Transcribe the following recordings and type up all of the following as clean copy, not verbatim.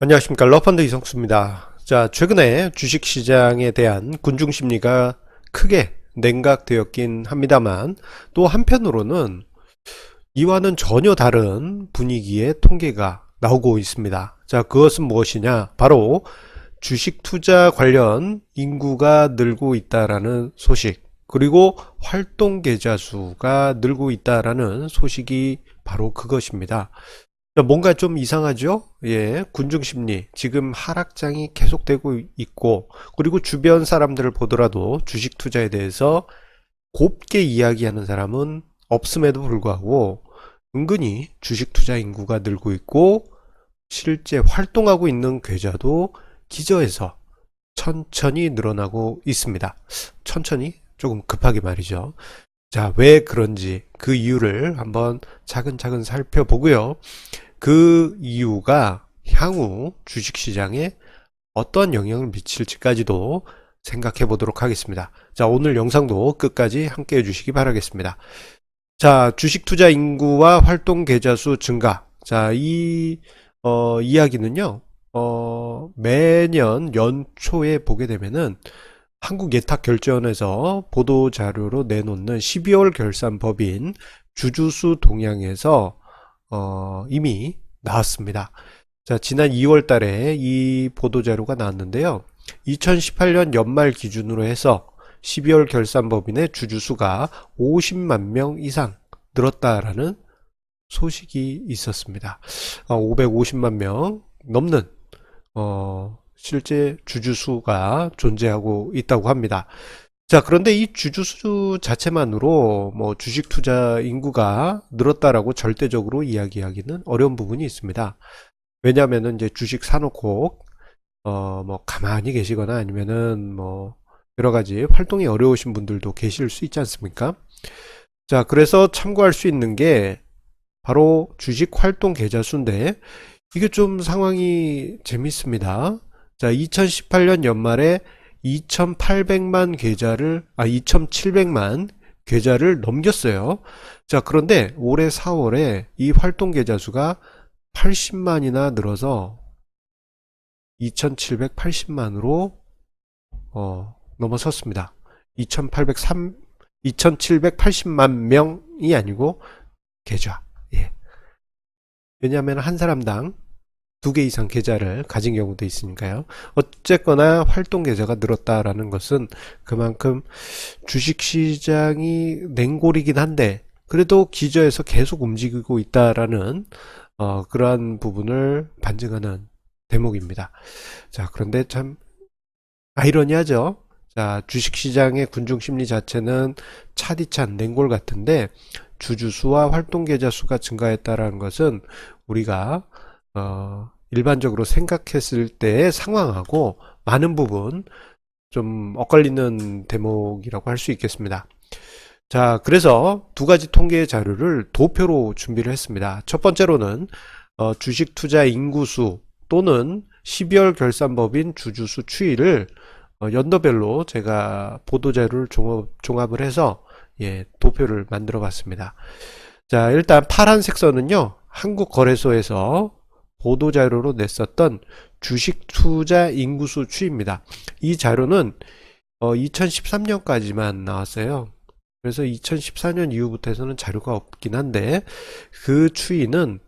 안녕하십니까. 러펀드 이성수입니다. 자, 최근에 주식시장에 대한 군중심리가 크게 냉각되었긴 합니다만, 또 한편으로는 이와는 전혀 다른 분위기의 통계가 나오고 있습니다. 자, 그것은 무엇이냐? 바로 주식 투자 관련 인구가 늘고 있다라는 소식, 그리고 활동 계좌 수가 늘고 있다라는 소식이 바로 그것입니다. 뭔가 좀 이상하죠? 예, 군중심리. 지금 하락장이 계속되고 있고, 그리고 주변 사람들을 보더라도 주식 투자에 대해서 곱게 이야기하는 사람은 없음에도 불구하고, 은근히 주식 투자 인구가 늘고 있고, 실제 활동하고 있는 계좌도 기저에서 천천히 늘어나고 있습니다. 천천히? 조금 급하게 말이죠. 자, 왜 그런지 그 이유를 한번 차근차근 살펴보고요. 그 이유가 향후 주식시장에 어떤 영향을 미칠지까지도 생각해 보도록 하겠습니다. 자, 오늘 영상도 끝까지 함께 해주시기 바라겠습니다. 자, 주식 투자 인구와 활동 계좌 수 증가. 자, 이야기는요, 매년 연초에 보게 되면은 한국예탁결제원에서 보도자료로 내놓는 12월 결산법인 주주수 동향에서 이미 나왔습니다. 자, 지난 2월 달에 이 보도자료가 나왔는데요. 2018년 연말 기준으로 해서 12월 결산법인의 주주수가 50만 명 이상 늘었다라는 소식이 있었습니다. 550만 명 넘는 실제 주주수가 존재하고 있다고 합니다. 자, 그런데 이 주주수 자체만으로 뭐 주식 투자 인구가 늘었다라고 절대적으로 이야기하기는 어려운 부분이 있습니다. 왜냐하면은 이제 주식 사놓고 뭐 가만히 계시거나 아니면은 뭐 여러 가지 활동이 어려우신 분들도 계실 수 있지 않습니까? 자, 그래서 참고할 수 있는 게 바로 주식 활동 계좌 수인데, 이게 좀 상황이 재밌습니다. 자, 2018년 연말에 2,700만 계좌를 넘겼어요. 자, 그런데 올해 4월에 이 활동 계좌 수가 80만이나 늘어서 2,780만으로 넘어섰습니다. 2,780만 명이 아니고 계좌. 예. 왜냐하면 한 사람당 2개 이상 계좌를 가진 경우도 있으니까요. 어쨌거나 활동 계좌가 늘었다라는 것은 그만큼 주식시장이 냉골이긴 한데 그래도 기저에서 계속 움직이고 있다라는 그러한 부분을 반증하는 대목입니다. 자, 그런데 참 아이러니하죠. 자, 주식시장의 군중심리 자체는 차디찬 냉골 같은데 주주수와 활동계좌 수가 증가했다라는 것은 우리가 일반적으로 생각했을 때의 상황하고 많은 부분 좀 엇갈리는 대목이라고 할 수 있겠습니다. 자, 그래서 두 가지 통계 자료를 도표로 준비를 했습니다. 첫 번째로는 주식 투자 인구수 또는 12월 결산법인 주주수 추이를 연도별로 제가 보도자료를 종합을 해서 도표를 만들어 봤습니다. 자, 일단 파란색 선은요, 한국거래소에서 보도자료로 냈었던 주식 투자 인구수 추이입니다. 이 자료는 2013년까지만 나왔어요. 그래서 2014년 이후부터 해서는 자료가 없긴 한데 그 추이는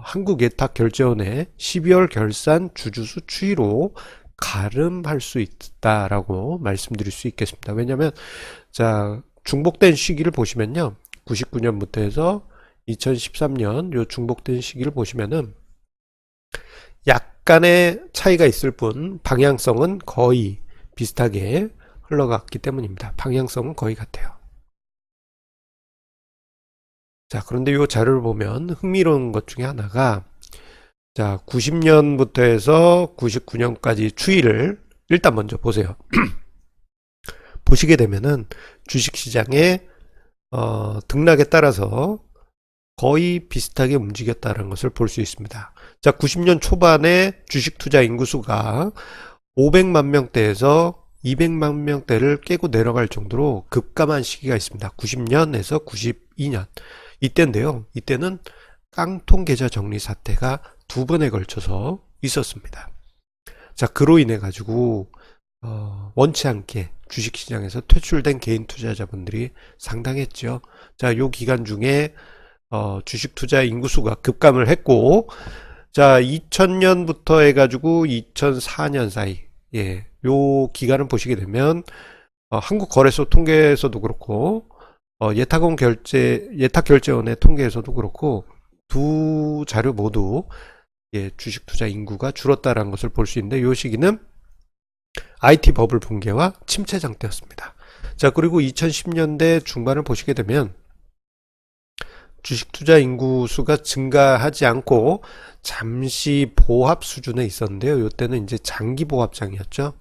한국예탁결제원의 12월 결산 주주수 추이로 가름할 수 있다라고 말씀드릴 수 있겠습니다. 왜냐하면 자, 중복된 시기를 보시면요, 99년부터 해서 2013년 요 중복된 시기를 보시면은 약간의 차이가 있을 뿐 방향성은 거의 비슷하게 흘러갔기 때문입니다. 방향성은 거의 같아요. 자, 그런데 이 자료를 보면 흥미로운 것 중에 하나가, 자, 90년부터 해서 99년까지 추이를 일단 먼저 보세요. 보시게 되면은 주식시장의 등락에 따라서 거의 비슷하게 움직였다는 것을 볼 수 있습니다. 자, 90년 초반에 주식 투자 인구수가 500만 명대에서 200만 명대를 깨고 내려갈 정도로 급감한 시기가 있습니다. 90년에서 92년. 이때인데요. 이때는 깡통 계좌 정리 사태가 두 번에 걸쳐서 있었습니다. 자, 그로 인해 가지고 원치 않게 주식시장에서 퇴출된 개인 투자자분들이 상당했죠. 자, 요 기간 중에 주식 투자 인구수가 급감을 했고, 자, 2000년부터 해가지고 2004년 사이, 예, 요 기간을 보시게 되면 한국거래소 통계에서도 그렇고 예탁결제원의 통계에서도 그렇고 두 자료 모두 예, 주식 투자 인구가 줄었다라는 것을 볼 수 있는데, 요 시기는 IT 버블 붕괴와 침체장 때였습니다. 자, 그리고 2010년대 중반을 보시게 되면 주식 투자 인구 수가 증가하지 않고 잠시 보합 수준에 있었는데요. 이때는 이제 장기 보합장이었죠.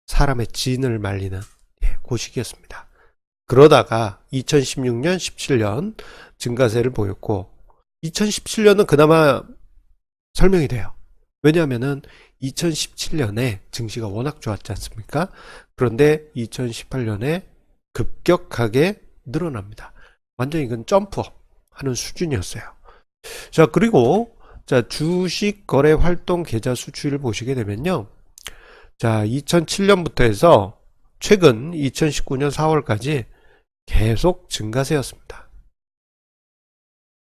사람의 진을 말리는 그 시기였습니다. 그러다가 2016년, 17년 증가세를 보였고, 2017년은 그나마 설명이 돼요. 왜냐하면은 2017년에 증시가 워낙 좋았지 않습니까? 그런데 2018년에 급격하게 늘어납니다. 완전히 이건 점프업 하는 수준이었어요. 자, 그리고 자, 주식 거래 활동 계좌 수치를 보시게 되면요. 자, 2007년부터 해서 최근 2019년 4월까지 계속 증가세였습니다.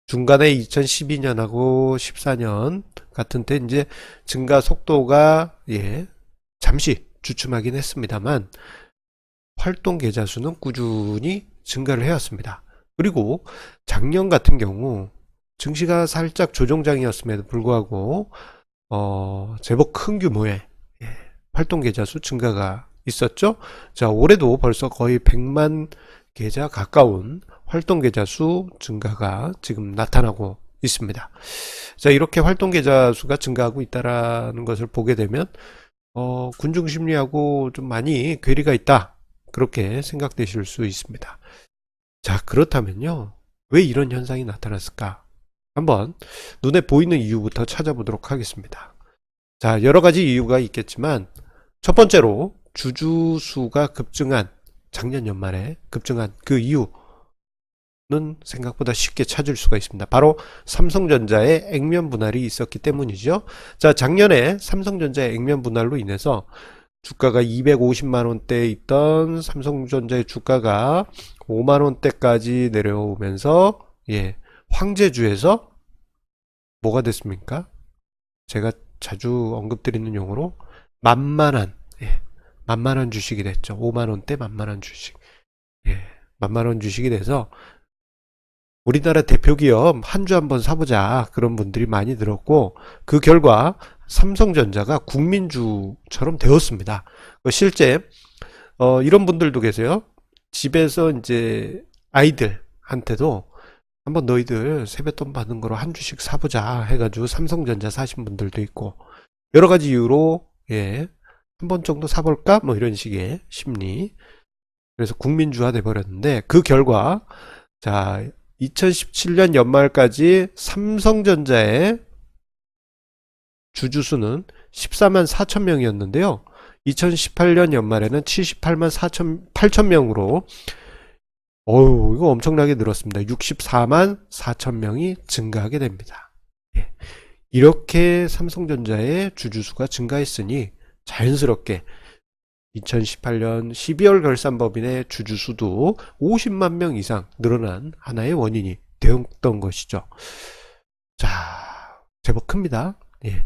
중간에 2012년하고 14년 같은 때 이제 증가 속도가 예, 잠시 주춤하긴 했습니다만 활동 계좌 수는 꾸준히 증가를 해왔습니다. 그리고 작년 같은 경우 증시가 살짝 조정장이었음에도 불구하고 제법 큰 규모의 예, 활동 계좌 수 증가가 있었죠. 자, 올해도 벌써 거의 100만 계좌 가까운 활동 계좌 수 증가가 지금 나타나고 있습니다. 자, 이렇게 활동 계좌 수가 증가하고 있다라는 것을 보게 되면 군중 심리하고 좀 많이 괴리가 있다, 그렇게 생각되실 수 있습니다. 자, 그렇다면요, 왜 이런 현상이 나타났을까? 한번 눈에 보이는 이유부터 찾아보도록 하겠습니다. 자, 여러 가지 이유가 있겠지만 첫 번째로 주주수가 급증한, 작년 연말에 급증한 그 이유는 생각보다 쉽게 찾을 수가 있습니다. 바로 삼성전자의 액면 분할이 있었기 때문이죠. 자, 작년에 삼성전자의 액면 분할로 인해서 주가가 250만원대에 있던 삼성전자의 주가가 5만원대까지 내려오면서 예, 황제주에서 뭐가 됐습니까? 제가 자주 언급드리는 용어로 만만한, 예, 만만한 주식이 됐죠. 5만원대 만만한 주식. 예, 만만한 주식이 돼서 우리나라 대표 기업 한 주 한번 사보자, 그런 분들이 많이 들었고, 그 결과 삼성전자가 국민주처럼 되었습니다. 실제 이런 분들도 계세요. 집에서 이제 아이들한테도 한번 너희들 세뱃돈 받은 거로 한 주씩 사보자 해가지고 삼성전자 사신 분들도 있고, 여러 가지 이유로 예, 한 번 정도 사볼까 뭐 이런 식의 심리. 그래서 국민주화 돼 버렸는데, 그 결과 자, 2017년 연말까지 삼성전자의 주주수는 14만 4천 명이었는데요. 2018년 연말에는 78만 8천 명으로 이거 엄청나게 늘었습니다. 64만 4천 명이 증가하게 됩니다. 예. 이렇게 삼성전자의 주주수가 증가했으니 자연스럽게 2018년 12월 결산법인의 주주수도 50만 명 이상 늘어난 하나의 원인이 되었던 것이죠. 자, 제법 큽니다. 예.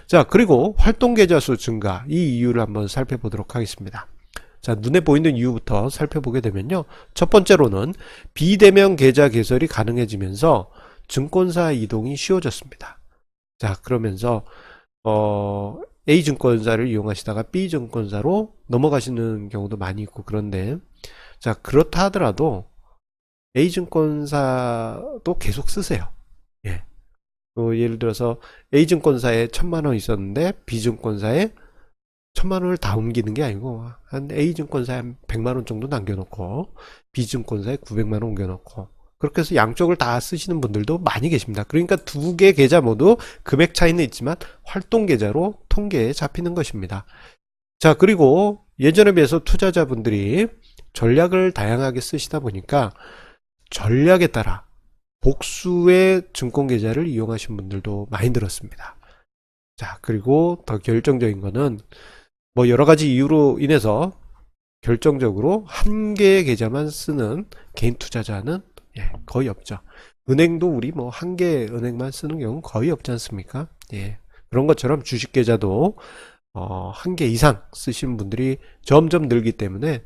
자, 그리고 활동계좌수 증가, 이 이유를 한번 살펴보도록 하겠습니다. 자, 눈에 보이는 이유부터 살펴보게 되면요, 첫 번째로는 비대면 계좌 개설이 가능해지면서 증권사 이동이 쉬워졌습니다. 자, 그러면서 A증권사를 이용하시다가 B증권사로 넘어가시는 경우도 많이 있고, 그런데 자, 그렇다 하더라도 A증권사도 계속 쓰세요. 예. 예를 들어서 A증권사에 1000만원 있었는데 B증권사에 1000만원을 다 옮기는 게 아니고 한 A증권사에 한 100만원 정도 남겨놓고 B증권사에 900만원 옮겨놓고, 그렇게 해서 양쪽을 다 쓰시는 분들도 많이 계십니다. 그러니까 두 개 계좌 모두 금액 차이는 있지만 활동 계좌로 통계에 잡히는 것입니다. 자, 그리고 예전에 비해서 투자자분들이 전략을 다양하게 쓰시다 보니까 전략에 따라 복수의 증권 계좌를 이용하신 분들도 많이 늘었습니다. 자, 그리고 더 결정적인 거는 뭐 여러 가지 이유로 인해서 결정적으로 한 개의 계좌만 쓰는 개인 투자자는 거의 없죠. 은행도 우리 뭐 한 개의 은행만 쓰는 경우는 거의 없지 않습니까? 그런 것처럼 주식 계좌도 한 개 이상 쓰시는 분들이 점점 늘기 때문에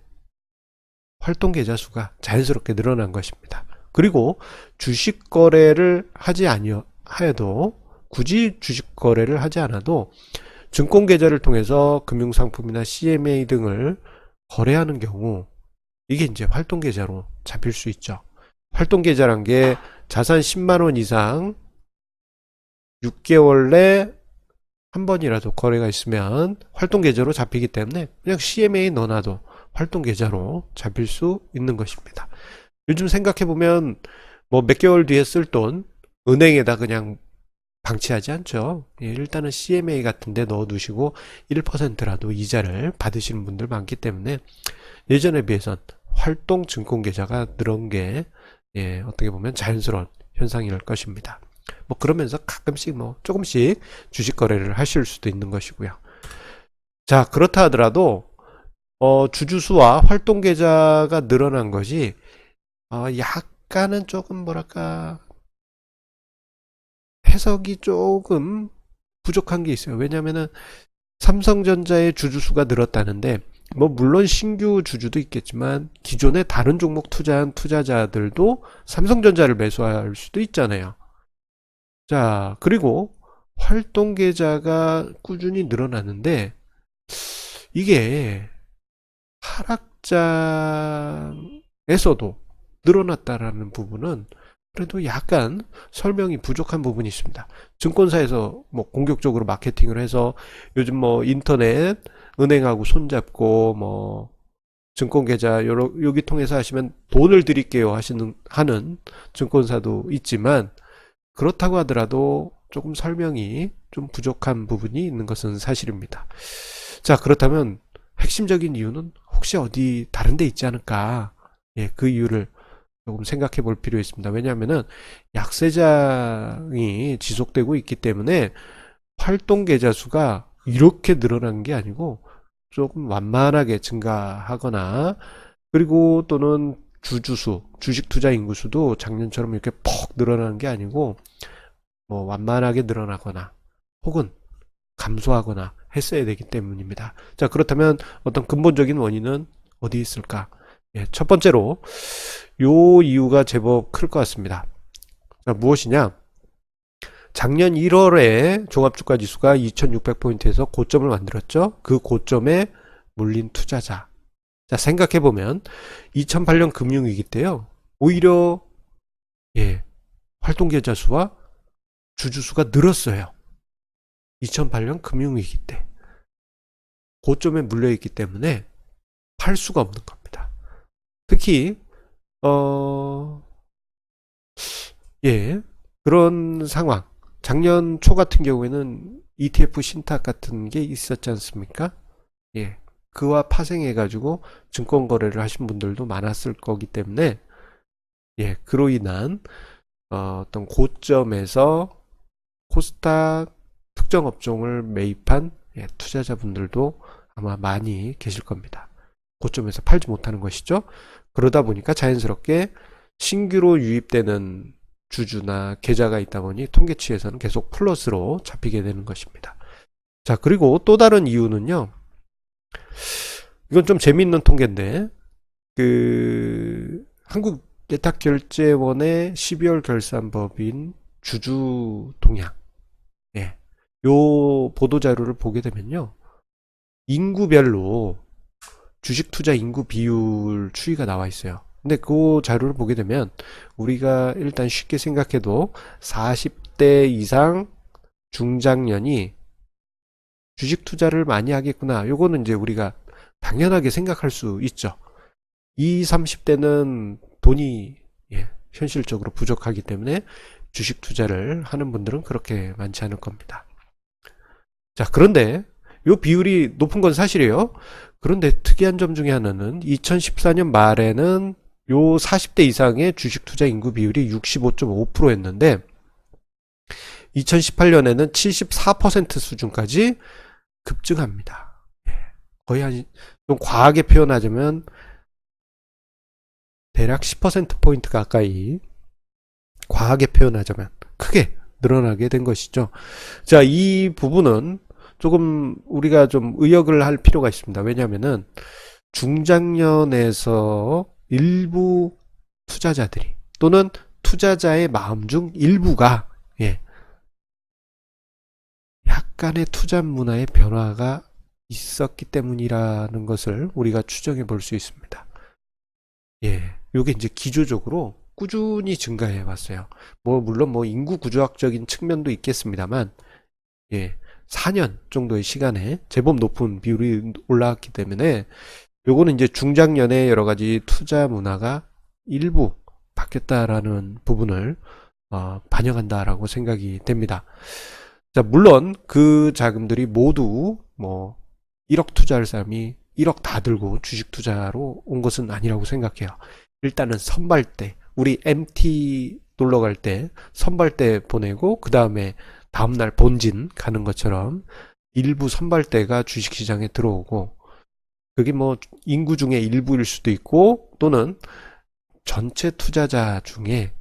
활동 계좌 수가 자연스럽게 늘어난 것입니다. 그리고 주식 거래를 하지 아니하여도 굳이 주식 거래를 하지 않아도 증권 계좌를 통해서 금융상품이나 CMA 등을 거래하는 경우 이게 이제 활동 계좌로 잡힐 수 있죠. 활동 계좌란 게 자산 10만 원 이상 6개월 내 한 번이라도 거래가 있으면 활동 계좌로 잡히기 때문에 그냥 CMA 넣어놔도 활동 계좌로 잡힐 수 있는 것입니다. 요즘 생각해보면 뭐 몇 개월 뒤에 쓸 돈 은행에다 그냥 방치하지 않죠. 일단은 CMA 같은 데 넣어 두시고 1%라도 이자를 받으시는 분들 많기 때문에 예전에 비해선 활동 증권 계좌가 늘은 게 어떻게 보면 자연스러운 현상일 것입니다. 뭐 그러면서 가끔씩 뭐 조금씩 주식 거래를 하실 수도 있는 것이고요. 자, 그렇다 하더라도 주주수와 활동 계좌가 늘어난 것이 약간은 조금 뭐랄까 해석이 조금 부족한 게 있어요. 왜냐면은 삼성전자의 주주수가 늘었다는데 뭐 물론 신규 주주도 있겠지만 기존에 다른 종목 투자한 투자자들도 삼성전자를 매수할 수도 있잖아요. 자, 그리고 활동 계좌가 꾸준히 늘어나는데 이게 하락장에서도 늘어났다라는 부분은 그래도 약간 설명이 부족한 부분이 있습니다. 증권사에서 뭐 공격적으로 마케팅을 해서 요즘 뭐 인터넷 은행하고 손잡고 뭐 증권 계좌 여기 통해서 하시면 돈을 드릴게요 하는 증권사도 있지만 그렇다고 하더라도 조금 설명이 좀 부족한 부분이 있는 것은 사실입니다. 자, 그렇다면 핵심적인 이유는 혹시 어디 다른 데 있지 않을까? 그 이유를 조금 생각해 볼 필요 있습니다. 왜냐하면은 약세장이 지속되고 있기 때문에 활동 계좌 수가 이렇게 늘어난 게 아니고 조금 완만하게 증가하거나 그리고 또는 주주수, 주식 투자 인구수도 작년처럼 이렇게 퍽 늘어나는 게 아니고 뭐 완만하게 늘어나거나 혹은 감소하거나 했어야 되기 때문입니다. 자, 그렇다면 어떤 근본적인 원인은 어디 있을까? 첫 번째로 요 이유가 제법 클 것 같습니다. 자, 무엇이냐? 작년 1월에 종합주가지수가 2600포인트에서 고점을 만들었죠. 그 고점에 몰린 투자자. 자, 생각해보면 2008년 금융위기 때요. 오히려 활동계좌 수와 주주수가 늘었어요. 2008년 금융위기 때. 고점에 물려있기 때문에 팔 수가 없는 겁니다. 특히 그런 상황. 작년 초 같은 경우에는 ETF 신탁 같은 게 있었지 않습니까? 그와 파생해가지고 증권 거래를 하신 분들도 많았을 거기 때문에 그로 인한 어떤 고점에서 코스닥 특정 업종을 매입한 투자자분들도 아마 많이 계실 겁니다. 고점에서 팔지 못하는 것이죠. 그러다 보니까 자연스럽게 신규로 유입되는 주주나 계좌가 있다 보니 통계치에서는 계속 플러스로 잡히게 되는 것입니다. 자, 그리고 또 다른 이유는요. 이건 좀 재미있는 통계인데 한국예탁결제원의 12월 결산법인 주주 동향 요 보도자료를 보게 되면요. 인구별로 주식 투자 인구 비율 추이가 나와 있어요. 근데 그 자료를 보게 되면 우리가 일단 쉽게 생각해도 40대 이상 중장년이 주식 투자를 많이 하겠구나. 요거는 이제 우리가 당연하게 생각할 수 있죠. 20, 30대는 돈이 현실적으로 부족하기 때문에 주식 투자를 하는 분들은 그렇게 많지 않을 겁니다. 자, 그런데 요 비율이 높은 건 사실이에요. 그런데 특이한 점 중에 하나는 2014년 말에는 요 40대 이상의 주식 투자 인구 비율이 65.5%였는데 2018년에는 74% 수준까지 급증합니다. 거의 좀 과하게 표현하자면 대략 10%포인트 가까이, 과하게 표현하자면 크게 늘어나게 된 것이죠. 자, 이 부분은 조금 우리가 좀 의역을 할 필요가 있습니다. 왜냐하면은 중장년에서 일부 투자자들이 또는 투자자의 마음 중 일부가 약간의 투자 문화의 변화가 있었기 때문이라는 것을 우리가 추정해 볼 수 있습니다. 요게 이제 기조적으로 꾸준히 증가해 왔어요. 물론 인구 구조학적인 측면도 있겠습니다만, 4년 정도의 시간에 제법 높은 비율이 올라왔기 때문에 요거는 이제 중장년의 여러 가지 투자 문화가 일부 바뀌었다라는 부분을 반영한다라고 생각이 됩니다. 자, 물론 그 자금들이 모두 1억 투자할 사람이 1억 다 들고 주식 투자로 온 것은 아니라고 생각해요. 일단은 선발대, 우리 MT 놀러 갈 때 선발대 보내고 그 다음에 다음날 본진 가는 것처럼 일부 선발대가 주식시장에 들어오고, 그게 인구 중에 일부일 수도 있고 또는 전체 투자자 중에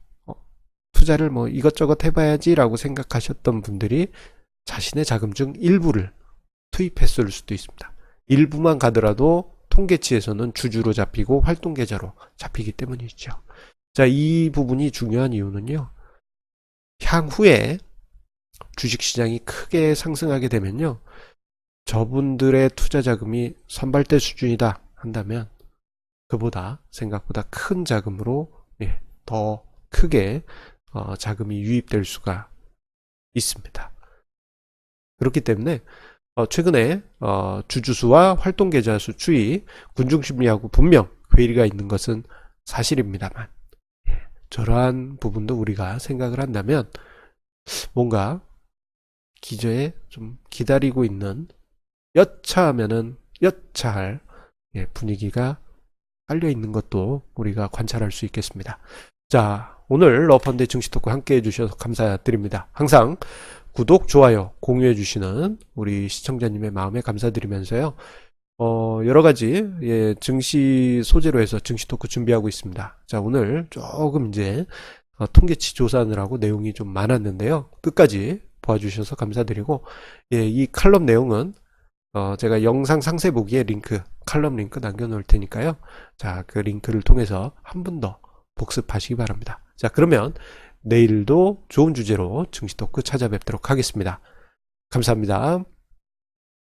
투자를 이것저것 해봐야지 라고 생각하셨던 분들이 자신의 자금 중 일부를 투입했을 수도 있습니다. 일부만 가더라도 통계치에서는 주주로 잡히고 활동계좌로 잡히기 때문이죠. 자, 이 부분이 중요한 이유는요, 향후에 주식시장이 크게 상승하게 되면요, 저분들의 투자 자금이 선발대 수준이다 한다면 그보다 생각보다 큰 자금으로 더 크게 자금이 유입될 수가 있습니다. 그렇기 때문에 최근에 주주수와 활동계좌수 추이, 군중심리하고 분명 괴리가 있는 것은 사실입니다만, 저러한 부분도 우리가 생각을 한다면 뭔가 기저에 좀 기다리고 있는, 여차하면은 여차할 분위기가 깔려 있는 것도 우리가 관찰할 수 있겠습니다. 자, 오늘 러펀드의 증시토크 함께 해주셔서 감사드립니다. 항상 구독, 좋아요, 공유해 주시는 우리 시청자님의 마음에 감사드리면서요, 여러가지 증시 소재로 해서 증시토크 준비하고 있습니다. 자, 오늘 조금 이제 통계치 조사하느라고 내용이 좀 많았는데요, 끝까지 봐주셔서 감사드리고, 이 칼럼 내용은 제가 영상 상세 보기에 칼럼 링크 남겨놓을 테니까요. 자, 그 링크를 통해서 한 번 더 복습하시기 바랍니다. 자, 그러면 내일도 좋은 주제로 증시토크 찾아뵙도록 하겠습니다. 감사합니다.